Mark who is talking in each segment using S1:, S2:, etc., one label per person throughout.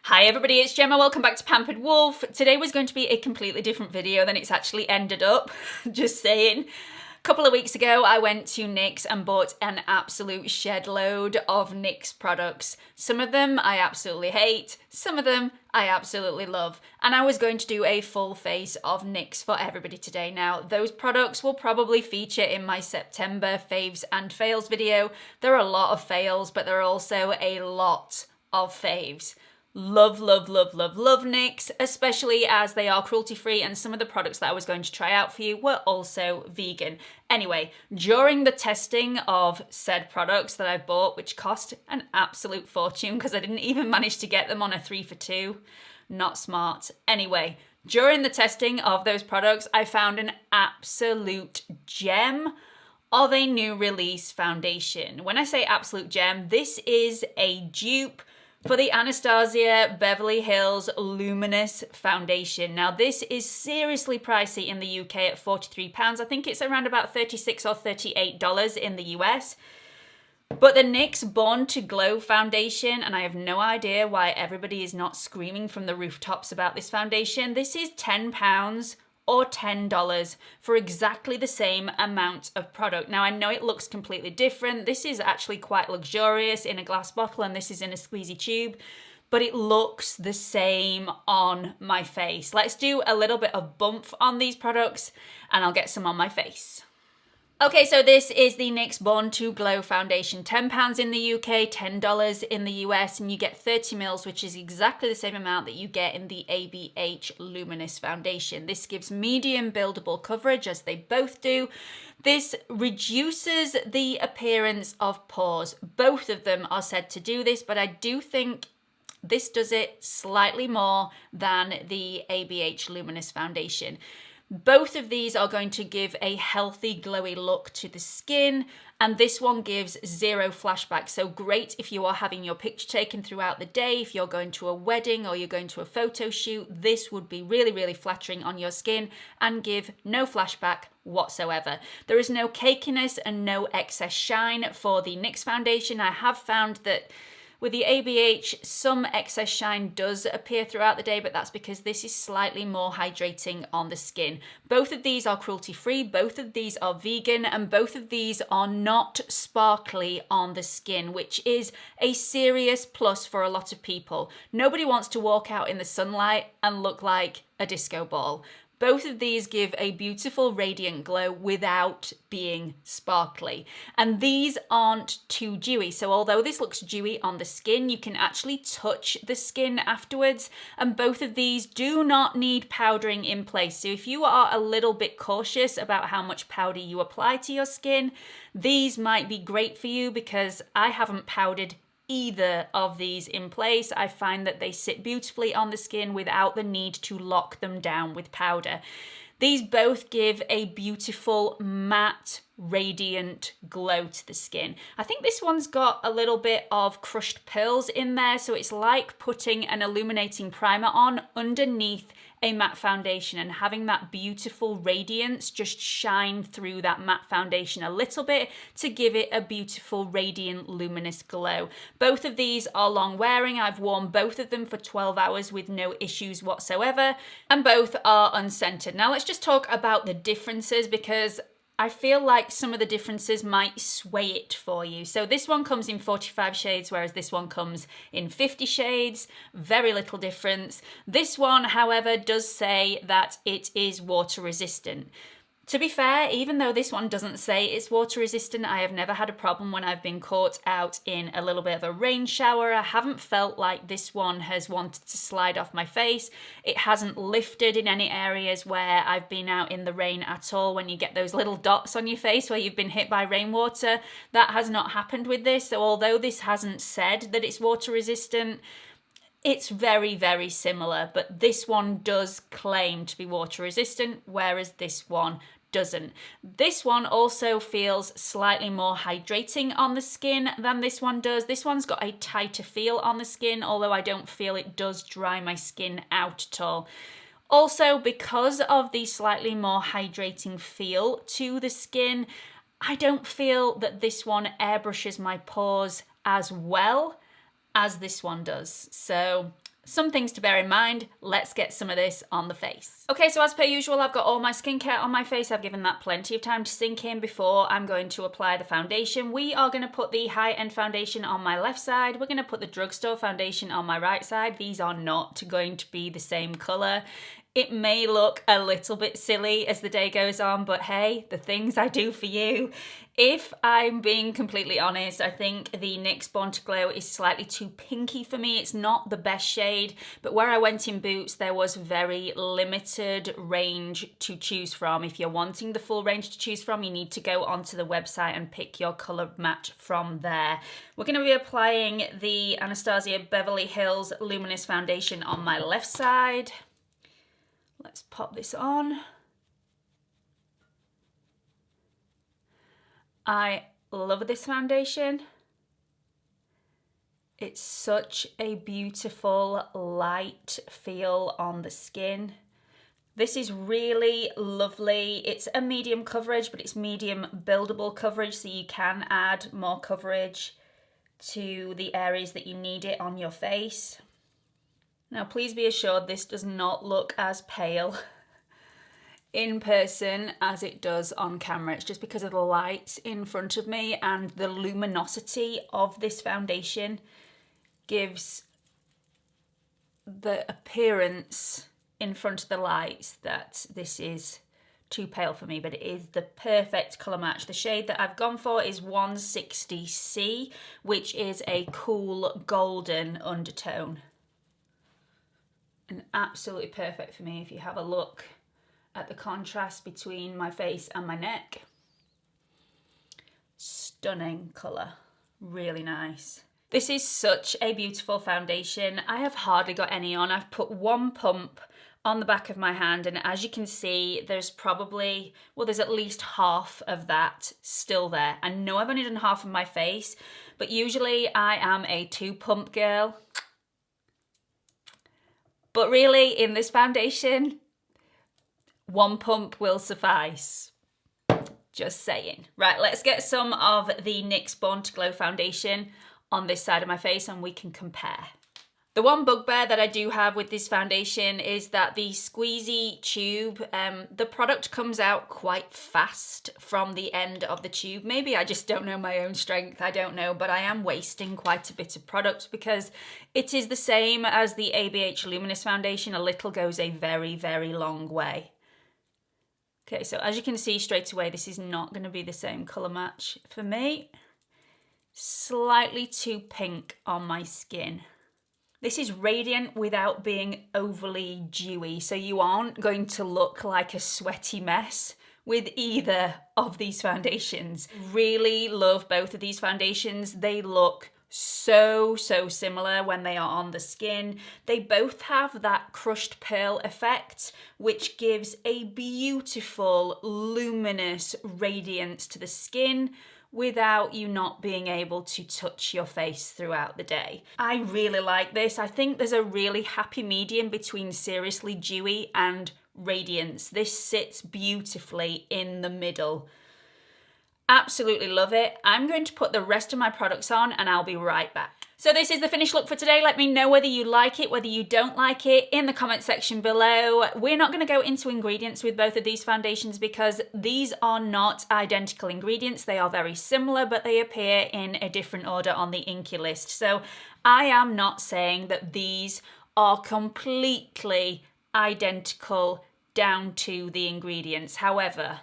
S1: Hi everybody, it's Gemma. Welcome back to Pampered Wolf. Today was going to be a completely different video than it's actually ended up. Just saying. A couple of weeks ago, I went to NYX and bought an absolute shed load of NYX products. Some of them I absolutely hate, some of them I absolutely love. And I was going to do a full face of NYX for everybody today. Now, those products will probably feature in my September faves and fails video. There are a lot of fails, but there are also a lot of faves. Love, love, love, love, love NYX, especially as they are cruelty-free, and some of the products that I was going to try out for you were also vegan. Anyway, during the testing of said products that I've bought, which cost an absolute fortune because I didn't even manage to get them on a 3 for 2, not smart. Anyway, during the testing of those products, I found an absolute gem of a new release foundation. When I say absolute gem, this is a dupe for the Anastasia Beverly Hills Luminous Foundation. Now, this is seriously pricey in the UK at £43. I think it's around about $36 or $38 in the US. But the NYX Born to Glow foundation, and I have no idea why everybody is not screaming from the rooftops about this foundation, this is £10 or $10 for exactly the same amount of product. Now, I know it looks completely different. This is actually quite luxurious in a glass bottle, and this is in a squeezy tube, but it looks the same on my face. Let's do a little bit of bump on these products, and I'll get some on my face. Okay, so this is the NYX Born to Glow foundation. £10 in the UK, $10 in the US, and you get 30 mils, which is exactly the same amount that you get in the ABH Luminous foundation. This gives medium buildable coverage, as they both do. This reduces the appearance of pores. Both of them are said to do this, but I do think this does it slightly more than the ABH Luminous foundation. Both of these are going to give a healthy, glowy look to the skin, and this one gives zero flashback. So great if you are having your picture taken throughout the day, if you're going to a wedding or you're going to a photo shoot, this would be really, really flattering on your skin and give no flashback whatsoever. There is no cakiness and no excess shine for the NYX foundation. I have found that with the ABH, some excess shine does appear throughout the day, but that's because this is slightly more hydrating on the skin. Both of these are cruelty-free, both of these are vegan, and both of these are not sparkly on the skin, which is a serious plus for a lot of people. Nobody wants to walk out in the sunlight and look like a disco ball. Both of these give a beautiful radiant glow without being sparkly. And these aren't too dewy. So although this looks dewy on the skin, you can actually touch the skin afterwards. And both of these do not need powdering in place. So if you are a little bit cautious about how much powder you apply to your skin, these might be great for you, because I haven't powdered either of these in place. I find that they sit beautifully on the skin without the need to lock them down with powder. These both give a beautiful matte, radiant glow to the skin. I think this one's got a little bit of crushed pearls in there, so it's like putting an illuminating primer on underneath a matte foundation and having that beautiful radiance just shine through that matte foundation a little bit to give it a beautiful radiant luminous glow. Both of these are long wearing. I've worn both of them for 12 hours with no issues whatsoever, and both are unscented. Now let's just talk about the differences, because I feel like some of the differences might sway it for you. So this one comes in 45 shades, whereas this one comes in 50 shades. Very little difference. This one, however, does say that it is water resistant. To be fair, even though this one doesn't say it's water resistant, I have never had a problem when I've been caught out in a little bit of a rain shower. I haven't felt like this one has wanted to slide off my face. It hasn't lifted in any areas where I've been out in the rain at all. When you get those little dots on your face where you've been hit by rainwater, that has not happened with this. So although this hasn't said that it's water resistant, it's very, very similar, but this one does claim to be water resistant, whereas this one doesn't. This one also feels slightly more hydrating on the skin than this one does. This one's got a tighter feel on the skin, although I don't feel it does dry my skin out at all. Also, because of the slightly more hydrating feel to the skin, I don't feel that this one airbrushes my pores as well as this one does. So Some things to bear in mind. Let's get some of this on the face. Okay, so as per usual, I've got all my skincare on my face. I've given that plenty of time to sink in before I'm going to apply the foundation. We are going to put the high-end foundation on my left side. We're going to put the Drugstore foundation on my right side. These are not going to be the same colour. It may look a little bit silly as the day goes on, but hey, the things I do for you. If I'm being completely honest, I think the NYX Born to Glow is slightly too pinky for me. It's not the best shade, but where I went in Boots, there was very limited range to choose from. If you're wanting the full range to choose from, you need to go onto the website and pick your colour match from there. We're going to be applying the Anastasia Beverly Hills Luminous Foundation on my left side. Let's pop this on. I love this foundation. It's such a beautiful light feel on the skin. This is really lovely. It's a medium coverage, but it's medium buildable coverage, so you can add more coverage to the areas that you need it on your face. Now, please be assured this does not look as pale in person as it does on camera. It's just because of the lights in front of me, and the luminosity of this foundation gives the appearance in front of the lights that this is too pale for me, but it is the perfect colour match. The shade that I've gone for is 160C, which is a cool golden undertone. And absolutely perfect for me. If you have a look at the contrast between my face and my neck. Stunning colour, really nice. This is such a beautiful foundation. I have hardly got any on. I've put one pump on the back of my hand, and as you can see, there's probably, well, there's at least half of that still there. I know I've only done half of my face, but usually I am a 2-pump girl. But really, in this foundation, 1 pump will suffice. Just saying. Right, let's get some of the NYX Born to Glow foundation on this side of my face and we can compare. The one bugbear that I do have with this foundation is that the squeezy tube, the product comes out quite fast from the end of the tube. Maybe I just don't know my own strength, I don't know, but I am wasting quite a bit of product because it is the same as the ABH Luminous Foundation. A little goes a very, very long way. Okay, so as you can see straight away, this is not going to be the same colour match for me. Slightly too pink on my skin. This is radiant without being overly dewy, so you aren't going to look like a sweaty mess with either of these foundations. Really love both of these foundations. They look so similar when they are on the skin. They both have that crushed pearl effect, which gives a beautiful luminous radiance to the skin without you not being able to touch your face throughout the day. I really like this. I think there's a really happy medium between seriously dewy and radiance. This sits beautifully in the middle. Absolutely love it. I'm going to put the rest of my products on and I'll be right back. So this is the finished look for today. Let me know whether you like it, whether you don't like it in the comment section below. We're not going to go into ingredients with both of these foundations because these are not identical ingredients. They are very similar, but they appear in a different order on the Inky list. So I am not saying that these are completely identical down to the ingredients. However,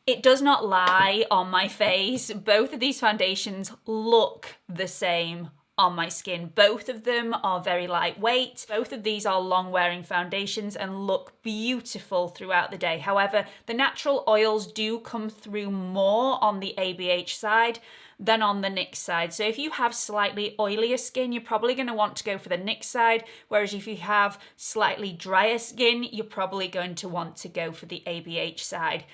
S1: it does not lie on my face. Both of these foundations look the same on my skin. Both of them are very lightweight. Both of these are long wearing foundations and look beautiful throughout the day. However, the natural oils do come through more on the ABH side than on the NYX side. So if you have slightly oilier skin, you're probably going to want to go for the NYX side, whereas if you have slightly drier skin, you're probably going to want to go for the ABH side.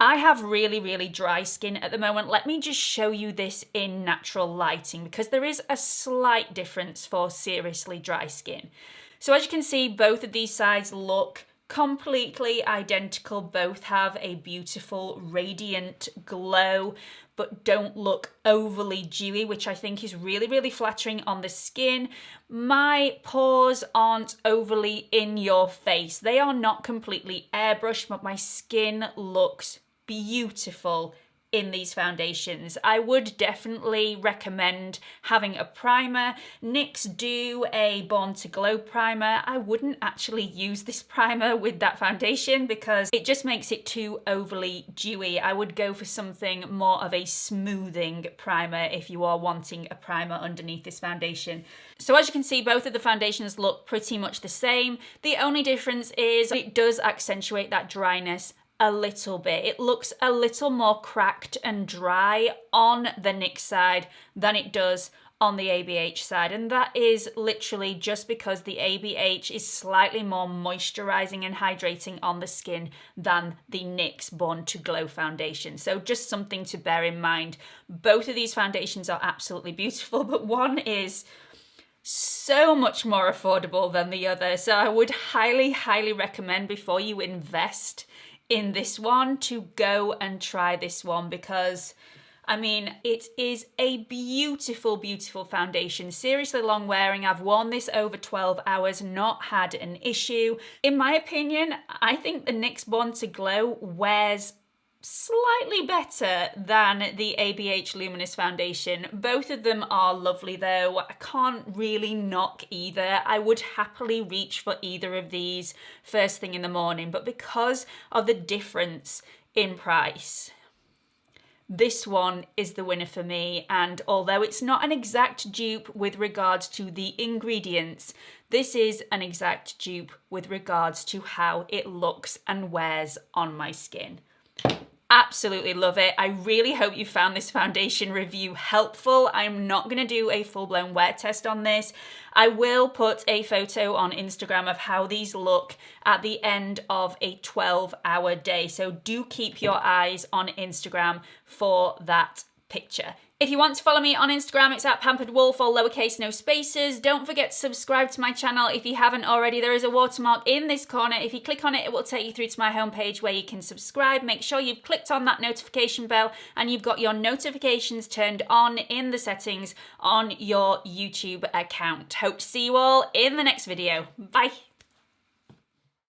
S1: I have really dry skin at the moment. Let me just show you this in natural lighting because there is a slight difference for seriously dry skin. So as you can see, both of these sides look completely identical. Both have a beautiful radiant glow, but don't look overly dewy, which I think is really, really flattering on the skin. My pores aren't overly in your face. They are not completely airbrushed, but my skin looks beautiful in these foundations. I would definitely recommend having a primer. NYX do a Born to Glow primer. I wouldn't actually use this primer with that foundation because it just makes it too overly dewy. I would go for something more of a smoothing primer if you are wanting a primer underneath this foundation. So as you can see, both of the foundations look pretty much the same. The only difference is it does accentuate that dryness a little bit. It looks a little more cracked and dry on the NYX side than it does on the ABH side, and that is literally just because the ABH is slightly more moisturizing and hydrating on the skin than the NYX Born to Glow foundation. So just something to bear in mind. Both of these foundations are absolutely beautiful, but one is so much more affordable than the other. So I would highly, highly recommend before you invest in this one to go and try this one, because I mean, it is a beautiful, beautiful foundation. Seriously long wearing. I've worn this over 12 hours, not had an issue. In my opinion, I think the NYX Born to Glow wears slightly better than the ABH Luminous Foundation. Both of them are lovely though. I can't really knock either. I would happily reach for either of these first thing in the morning, but because of the difference in price, this one is the winner for me. And although it's not an exact dupe with regards to the ingredients, this is an exact dupe with regards to how it looks and wears on my skin. Absolutely love it. I really hope you found this foundation review helpful. I'm not going to do a full-blown wear test on this. I will put a photo on Instagram of how these look at the end of a 12-hour day. So do keep your eyes on Instagram for that picture. If you want to follow me on Instagram, it's at Pampered Wolf, all lowercase, no spaces. Don't forget to subscribe to my channel if you haven't already. There is a watermark in this corner. If you click on it, it will take you through to my homepage where you can subscribe. Make sure you've clicked on that notification bell and you've got your notifications turned on in the settings on your YouTube account. Hope to see you all in the next video. Bye.